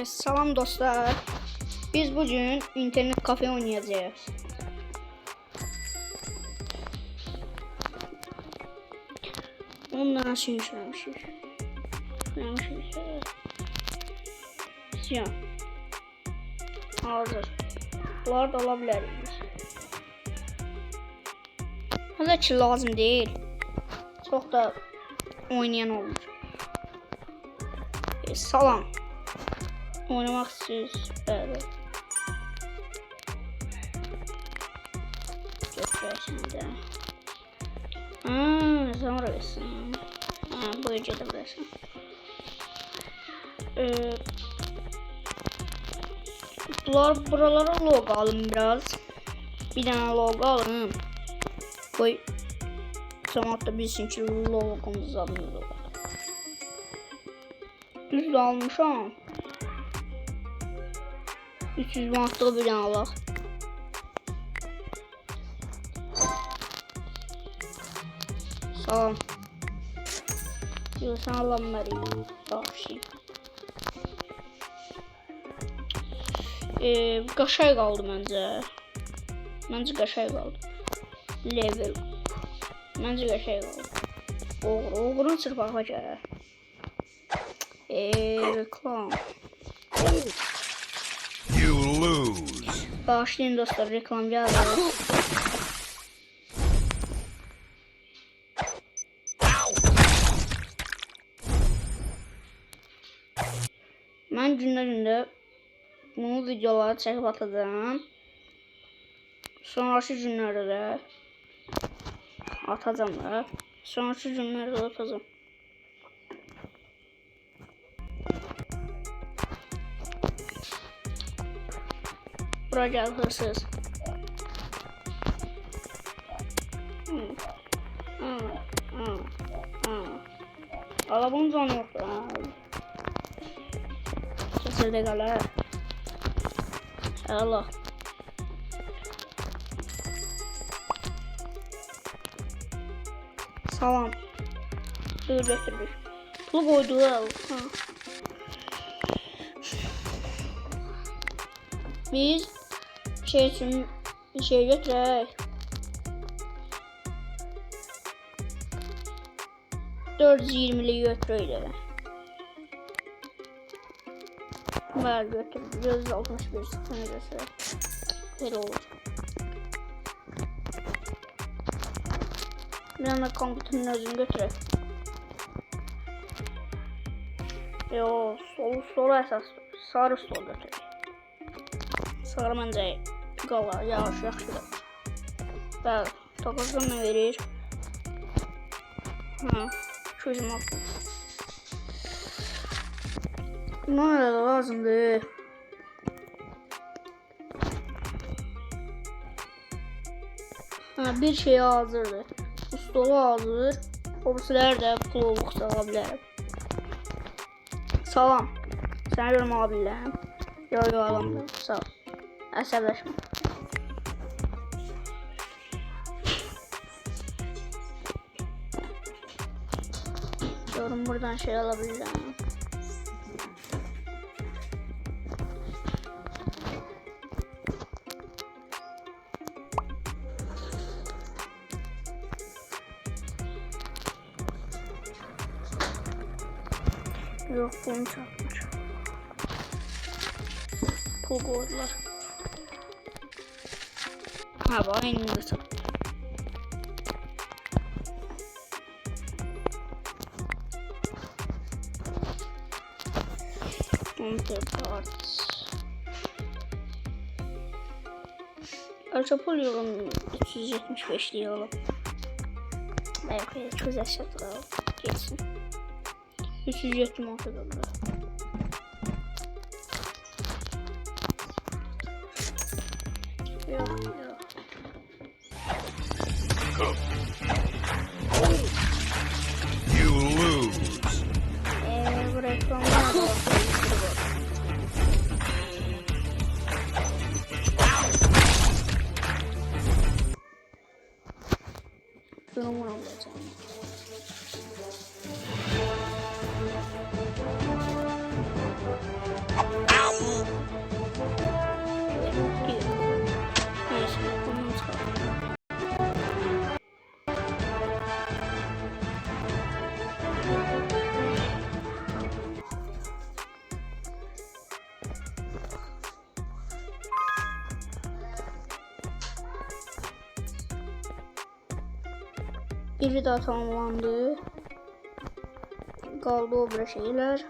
Salam dostlar. Biz bugün internet kafe oynayacağız. Ondan şey işlemişiz. Siyah. Hazır. Bunlar da alabiliriz. Hala ki lazım değil. Çok da oynayan olur. Salam. Oynamak istiyoruz. Evet. Götürəsən sonra versin. Bu gece de versin. Buralara logo alın biraz. Bir tane logo alın. Koy. Cemaat bilsin ki logomuzu alın. Düz almışam. 300 manatlığı bir tane alaq. Salam. Sen Allah'ım vereyim. Bağışlayayım. Qaşay qaldı məncə. Məncə qaşay qaldı. Level. Məncə qaşay qaldı. Oğrun çırpağa gələr. Reklam. You lose. Bağışlayın dostlar, reklam geldi. Ben günlerinde bu videoları çekip atacağım. Sonraki günlerde de atacağım da. Sonraki günlerde de atacağım. Buraya gel hırsız. Allah bunun canı yoktu. Sesirde kalar. Allah. Salam. Dur götürdük. Pul koydu. Biz şey için bir şey götürək. 420'li götürək. Ver götür. 161 sıfırlısı. Her olur. Bir anda kompütürün özünü götürək. Yo, sol əsas. Sarı sol götürək. Sarı məncə qala, yaxşı. Bəli, takazdan nə verir? 200 manat. Buna da lazımdır. Bir şey hazırdır. Bu stolu hazır. Obsiler də pul olduqca ala bilərəm. Salam. Səni görüm ala bilərəm. Yo alamıram. Sağ ol. Əsəbləşmə. Görüm buradan şey alabilirim. Yok bunu çarpmış. Pul koydular. Ha bu aynı da. Parts. Ölçapol yolun 375 yolu. Belki çok aşağıda geçsin. 376 dolar. Yok. You lose. Bu reklamlar da durumu alacağım. biri daha tamamlandı. Qaldı o bir şeyler.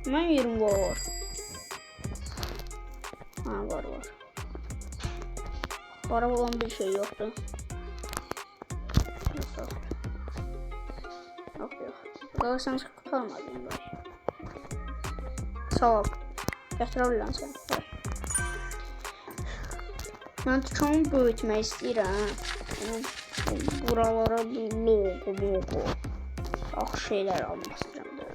Mən yerim var. Ha, var. Para olan bir şey yoktu. Yok. Daha sen kurtarmadın da. Sağ ol. Gətirə sen. Mən dükanı böyütmək istəyirəm. Buralara logo. Yaxşı şeyler almaq istəyirəm də.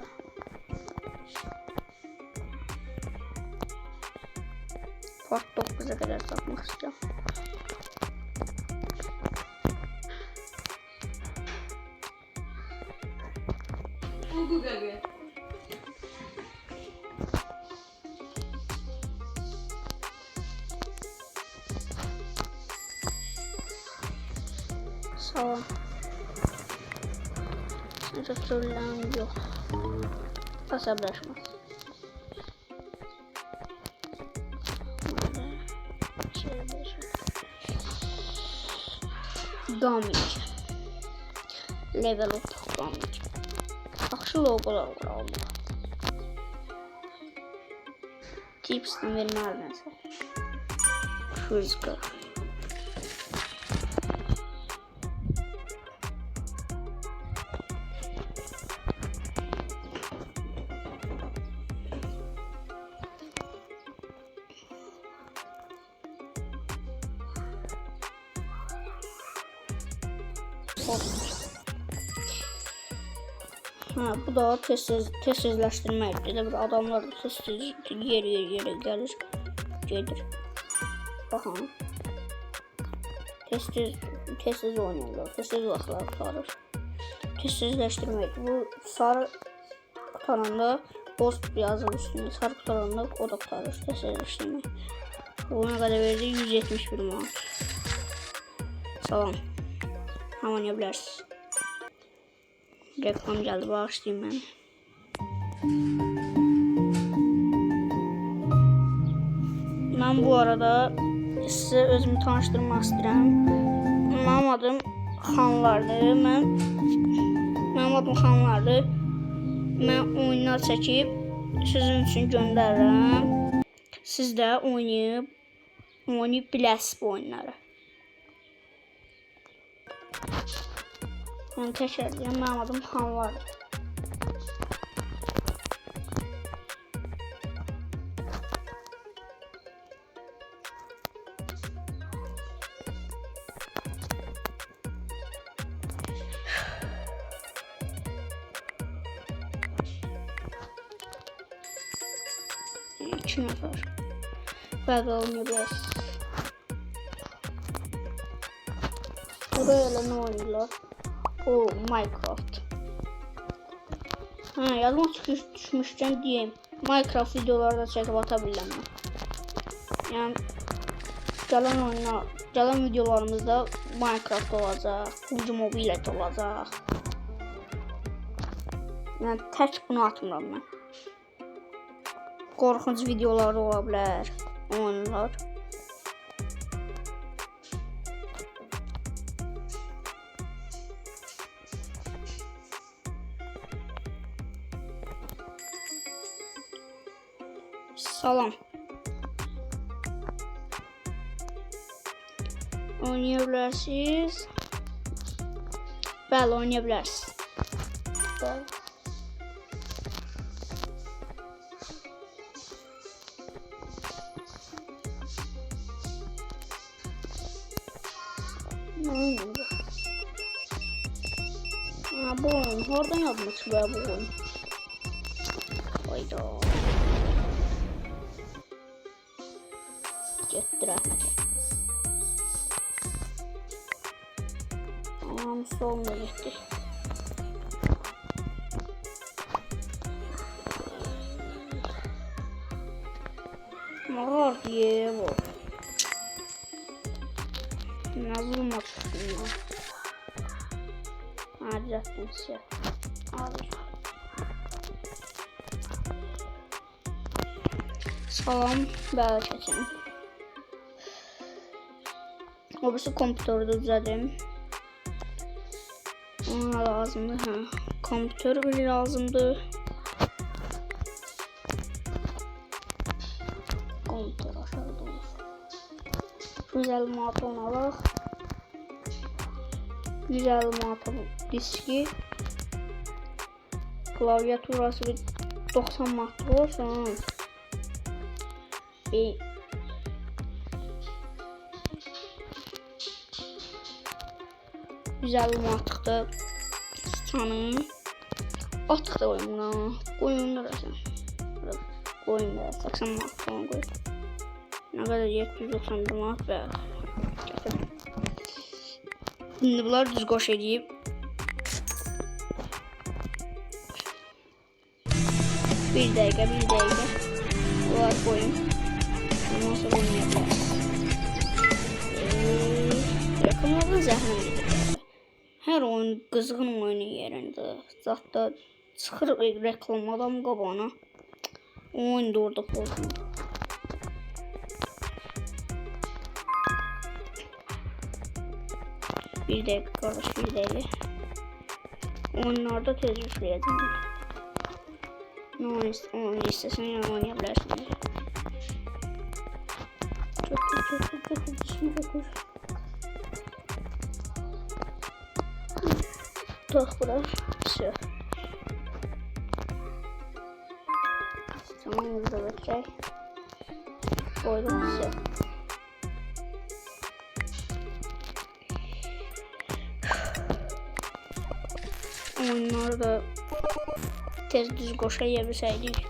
Part 9'a kadar satmak istiyorum. Sağ ol. Rektörlerim yok. Asablaşmaz. Damage. Level up damage. Yaxşı logolar var aldım. Tipsini vermərdən. Fırızqar. Ha, bu da tezleştirmektir. Bir adamlar da tez yere gelir. Bakın. Tez oynuyorlar. Tez vaxtlar tutarır. Tezleştirmek. Bu sarı kutaranda boss yazılı üstünde. Sarı kutaranda o da tutarır. Tezleştirmek. Buna kadar verdi 171 manat. Salam. Hamon bilərsiniz. Reklam geldi, bağışlayayım ben. Ben bu arada size özümü tanıştırmak istedim. Benim adım Xanlardı. Benim adım Xanlardı. Ben oyunlar çəkib sizin üçün göndərirəm. Siz də oynayıb biləsiniz bu oyunları. Yani tekrar edeyim, benim adım Xanlardı. İki nəfər. Bəli oynayabilirsiniz. Buraya elə nə oynayırlar? O Minecraft. Ha, yadıma düşmüşkən diyeyim. Minecraft videolarda çəkib ata bilirəm mən. Yəni gələn videolarımızda Minecraft olacaq, PUBG Mobile olacaq. Yəni tək bunu atmıram mən. Qorxunc videolar ola bilər, oyunlar. Salam. Oynayabilirsiniz. Bəli, oynayabilirsiniz. Bəli. Ne oynuyor bu? Ha, bu oyun. Oradan yazmış be bu oyun. Hayda. Getdi rəhmətə. Tamam, soluna getdi. Mağar diye bu. Nasıl maçsın ya? Harcattın şey. Alır. Salam, belə çəkin. O birisi kompüterdə düzədim. Ona lazımdır. Hə. Kompüter bile lazımdır. Kompüter aşağıda olur. 150 manat ona alaq. 150 manat diski. Klaviaturası bir 90 manat olsa. 150 manatlıqda canım. Artıq da koyun buna. Koyun nerəsən? Koyun da 80 manat falan koy. Ne kadar 791 manat və gətirdim. Şimdi bunlar düz qoş edib. Bir dəqiqə. Bunlar koyun. Ondan sonra oynayabiliriz. Reklamlarda zəhləm gedir. Hər oyun qızğın oyunu yerində. Zaten çıxır reklam adam qabağına. Oyun da orada pozulur. Bir dəqiqə qardaş, bir dəqiqə. Oyunlarda tez yükləyəcəm. Onu istəsən yəni oynaya bilərsiniz. Çok. Tak bura. Все. Tamam, burada bakacağız. Koydum, все. Oyunlarda tez düz koşabilseydik.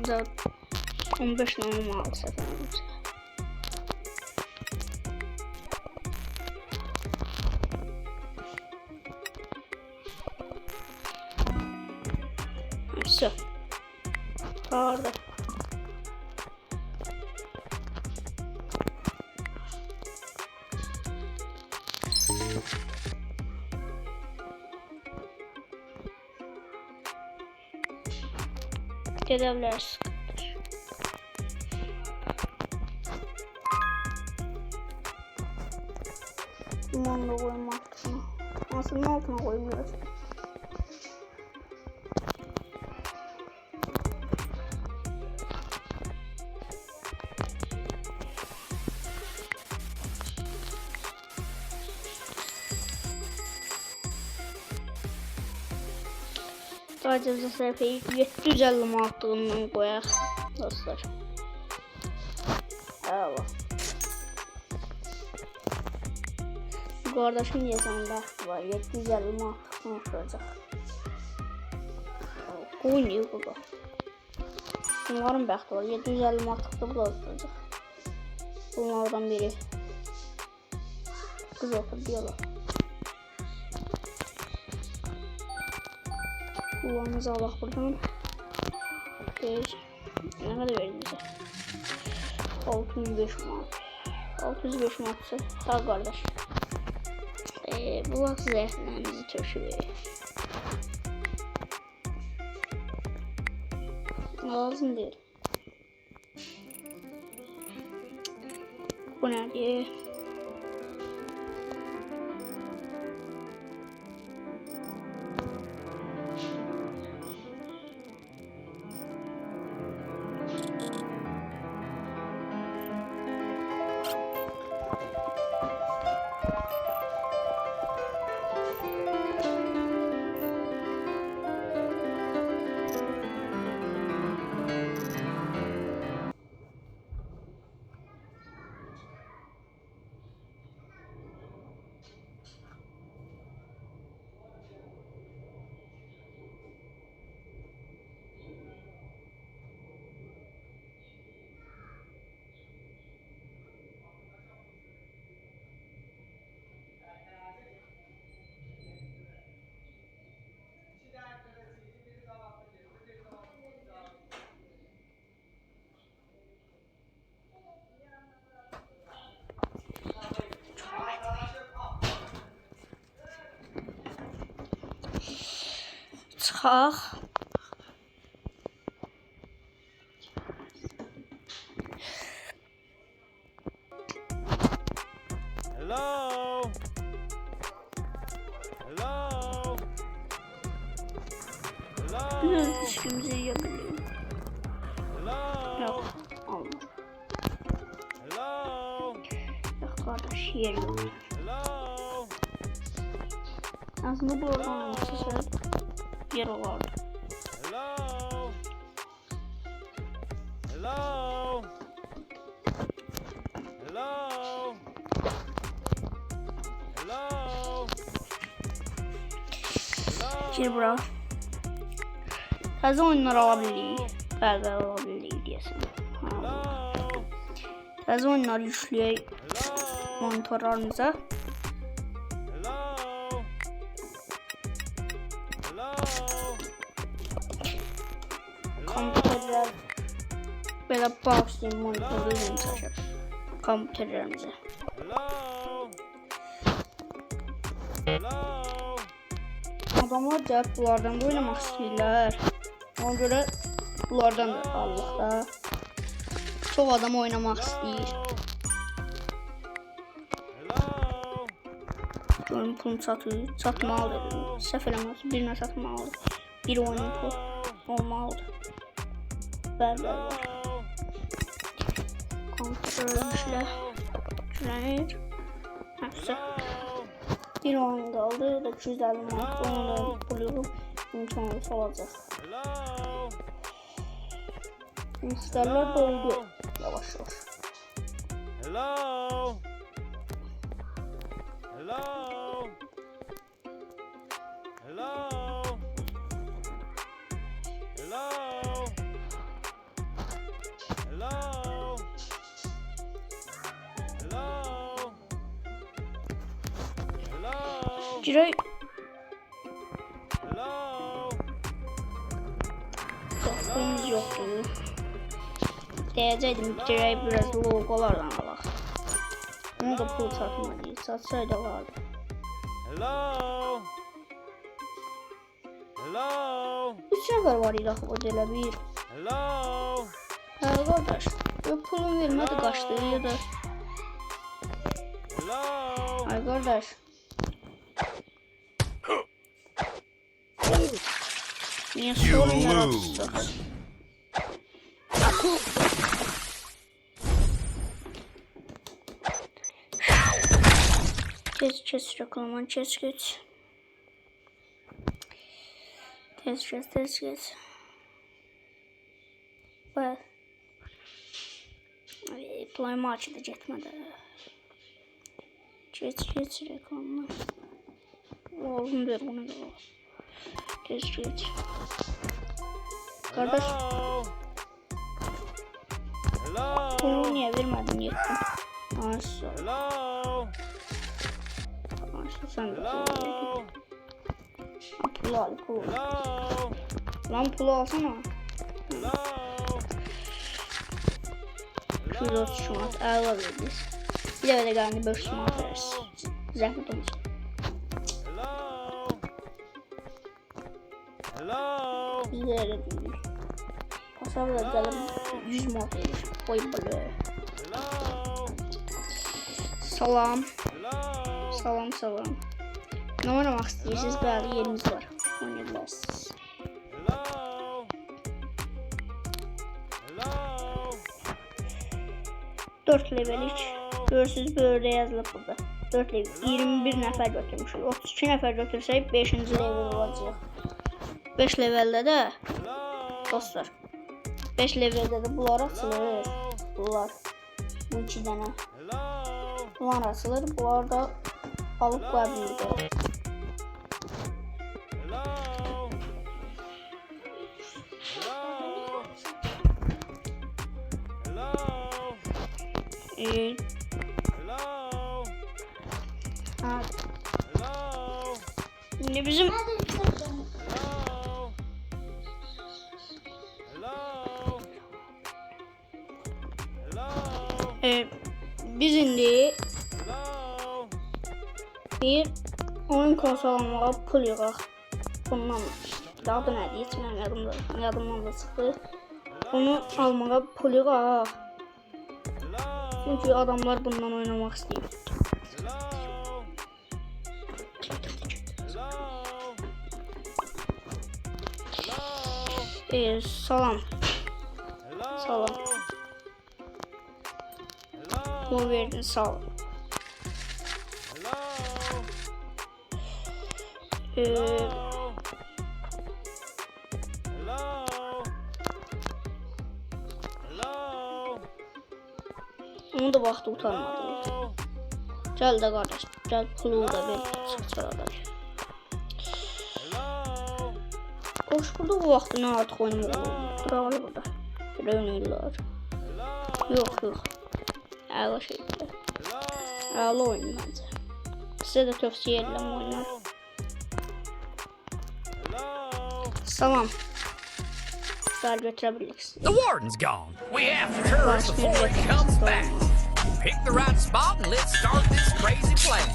Burada 15 normal seferimiz. Все. Orada. Gidebiliriz. Limonu da koyma altına. Aslında altına koymuyoruz. Sadece sayfayı 750 manatlığından koyaq dostlar. Allah. Qardaşım yazanda var 750 manatlığından olacaq. Qoyun bu. Bunların bəxti var 750 manatlıqda bu olacaq. Bunlardan biri. Qız oturdu yola. Kulağımızı alaq buradan. Ne kadar verdi bize? 605 manat. 605 manatsa sağ kardeş. Bu vaxt zəhərlərimizi töküyor. Lazım değil. Bu nədir? Baxaq. Hello. Hello. Hello. Biraz dişimizi yiyebilirim. Hello. Yok. Olmaz. Hello. Yok kardeş yer yok. Hello. Aslında bu oradan olmasa yer olardı. Hello. Hello. Hello. Hello. Gir bura. Təzə oyunlar ala bilirik. Bəzi ala bilirik deyəsən. Təzə oyunlar yükləyək monitorlarımıza. Kompüterlər belə bağışlayın monitorlu üzüm çəkir. Kompüterlərimizə. Adamlar gəlib bunlardan da oynamaq istəyirlər. Ona görə bunlardan da alıq da. Çox adam oynamaq istəyir. Görün pulum satılır. Satmalıdır. Səhv eləməz. Birinə satmalıdır. Bir oyunun pul olmalıdır. Bəli. Kompüterlə yüklənir. Həmsə. Bir oyun qaldı. O da 250 manat. Onu da bulurum. İmkanı olacaq. İstərlər doldu. Yavaş yavaş. Hello. Hello. Hello. Hello. Hello. Hello. Hello. Girək. Hello. Pulumuz yoxdur. Deyəcəkdim girək biraz logolardan alaq. Onu da pul satmalıyıq. Satsaydı alardı. Hello. Hello. 3 nəfər var idi axı o elə bir. Hello. Hə qardaş. Pulum vermədi qaçdı ya da. Hello. Ay qardaş. Niyə sorun yaratırsınız? Kes reklaman kes. Kes. Bak. Play maçı da getmədi. Kes reklamlar. Oğlum ver bunu da. Kes. Kardeş. Hello. Bunu niye vermedin yettim? Nasıl? Hello. Sen de Hello. pulu al. Hello. Lan pulu alsana. Hello. 230 manat əla verdik. Bir də qaldı 500 manat veririz. Zəhmət olsun. Hello. Hello. Biz də elə deyirik. Pasabla gəlib 100 manat verir. Qoy belə. Hello. Salam. Hello. Salam. Nə oynamaq istəyirsiniz? Bəli, yerimiz var. Oynaya bilərsiniz. Hello. Hello. 4 levelik. Görürsünüz böyle yazılıb burada. 4 level. 21 nəfər götürmüşük. 32 nəfər götürsək 5-ci level olacaq. 5 levelde də dostlar. 5 levelde də bunlar açılır. Bunlar. Bu 2 dənə. Bunlar açılır. Bunlar da alıb qoya bilirik. Şimdi bizim biz indi bir oyun konsolu almağa pul yığaq. Bundan idi. Adı nədir? Heç mənim yadımdan da çıxdı. Onu almağa pulu var. Çünki adamlar bundan oynamaq istəyir. Salam. Salam. Bu verdin, sağ ol. Onu da vaxtı utanmadı. Gəl də qardaş, gəl pulu da ver, çıxacaq. Hoş burada bu vaxtı nə artıq oynamaq olur. Duraqlı burada. Belə oynayırlar. Yox. Əla şeydir. Əla oyun məncə. Sizə də tövsiyə edirəm oyunlar. Salam. Sağ götürə bilirsiniz. The warden's gone. We have to hurry before he comes back. Pick the right spot and let's start this crazy plan.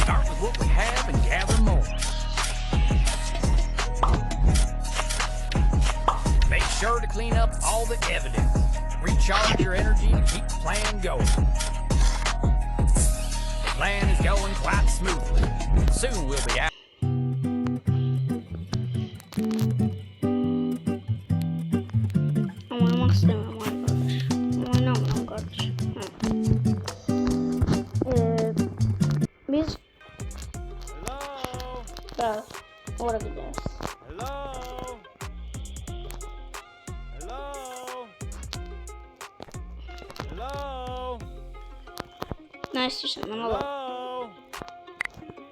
Start with what we have and gather more. Make sure to clean up all the evidence. Recharge your energy to keep the plan going. The plan is going quite smoothly. Soon we'll be out. Oynamak istemiyorum arkadaş. Oynamıyorum kardeş. Biz oraya gideriz. Ne istiyorsun lan oğlum?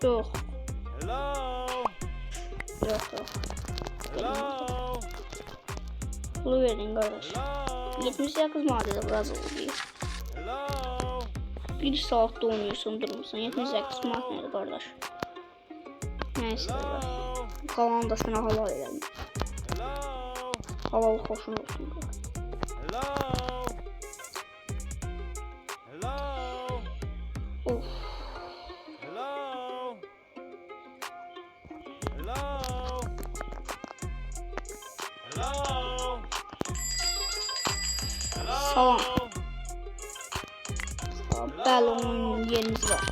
Yok. Pulu verin kardeş. 78 madde biraz oldu. 1 saatte oynuyorsun durmuşsun. 78 madde kardeş. Neyse. Kalanı da sana halal edelim. Halal hoşun olsun. Of. Salam. Bəli, onun yerimiz var.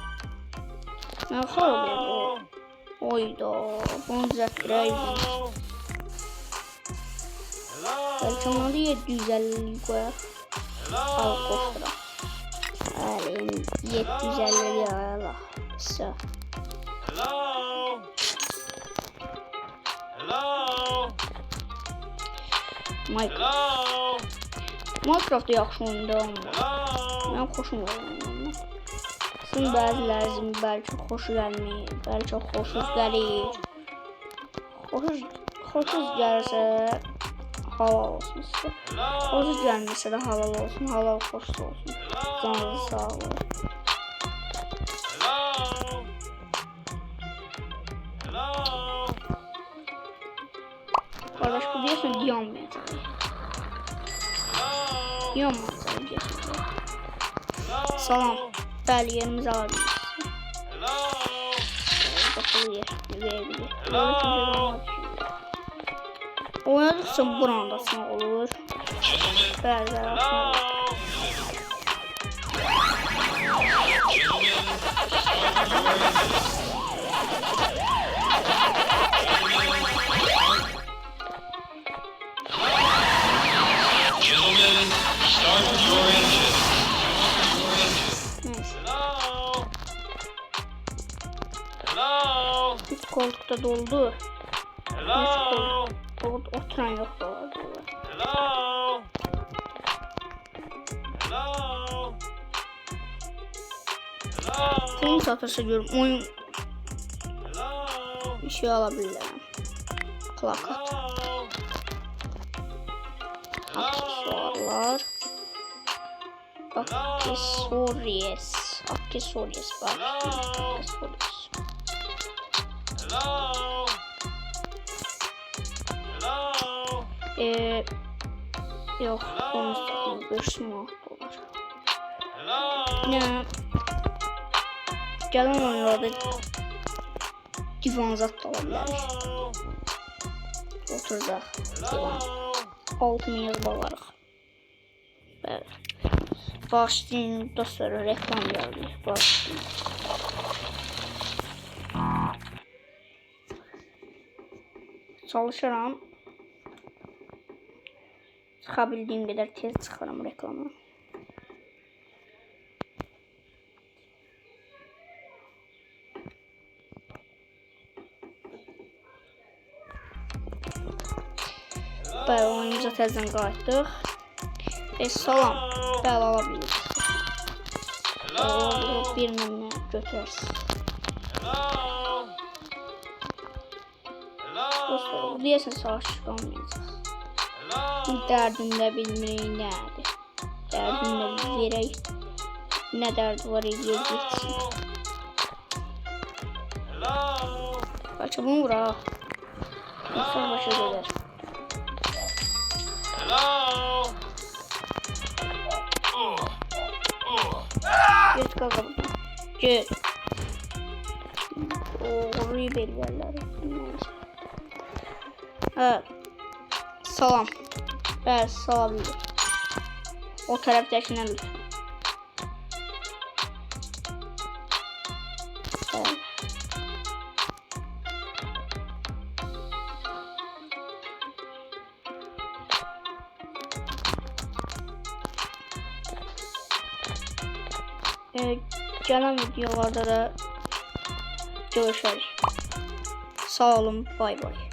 Nə xarab oldu? Oyda, bunu düzəltdirək. Bəlkə onları 750 qoyaq. Al, qoşduram. Bəli, 750 yayalaq. Sağ. Minecraft yaxşı oyunda mən xoşum olur. Sizin bəzilərinizin bəlkə xoşu gəlmir, bəlkə xoşuz gəlir. Xoşuz gəlirsə halal olsun sizə. Xoşuz gəlmirsə də halal olsun, halal xoşuz olsun. Canınız sağ olun. Kardeş bu deyəsən yanmayacaq. Yanmayacaq deyəsən. Salam. Bəli, yerimizi alabiliriz. Bakalım yer. Verebilir. Oynadıkça buranın da sınav olur. Bəli, sınav olur. Gentlemen, start your engine. Üç koltukta doldu. Hello. Oturan yok da Hello. Hello. Hello. Bunu satırsa görüm. Oyun Hello. bir şey alabilirim. Plakat. Aksesuarlar. Aksesuaries. Aksesuaries var. Aksesuaries. Hello. Hello. Yok. Onu görsün o dolar. Hello. Ne? Gəlin oyunlarda divan zat da ola bilərik. Hello. Oturacaq divan. Hello. 6000 yazıb alarıq. Bəli. Başlayın dostlar, reklam gəldi. Başlayın. Çalışıram. Çıxabildiyim qədər tez çıxarım reklamı. Bəli, oyunumuza təzdən qayıtdıq. Salam. Bəli, ala bilirsiniz. Hello. Bir mənə götürərsiz. Hello. Dostlar, Hello. bu deyəsən savaş qalmayacaq. Hello. Dərdində bilmirik nədir. Dərdində verək. Nə dərdi var eləyir getsin. Hello. Bəlkə bunu vuraq. Sonra başa gedər. Hello. Get qaqa buradan. Get. Oğruyu belirlərlər. Evet. Salam. Bəli, salam. O tərəfdəkindən lütfen. Evet. Gələn videolarda da görüşərik. Sağ olun, bay bay.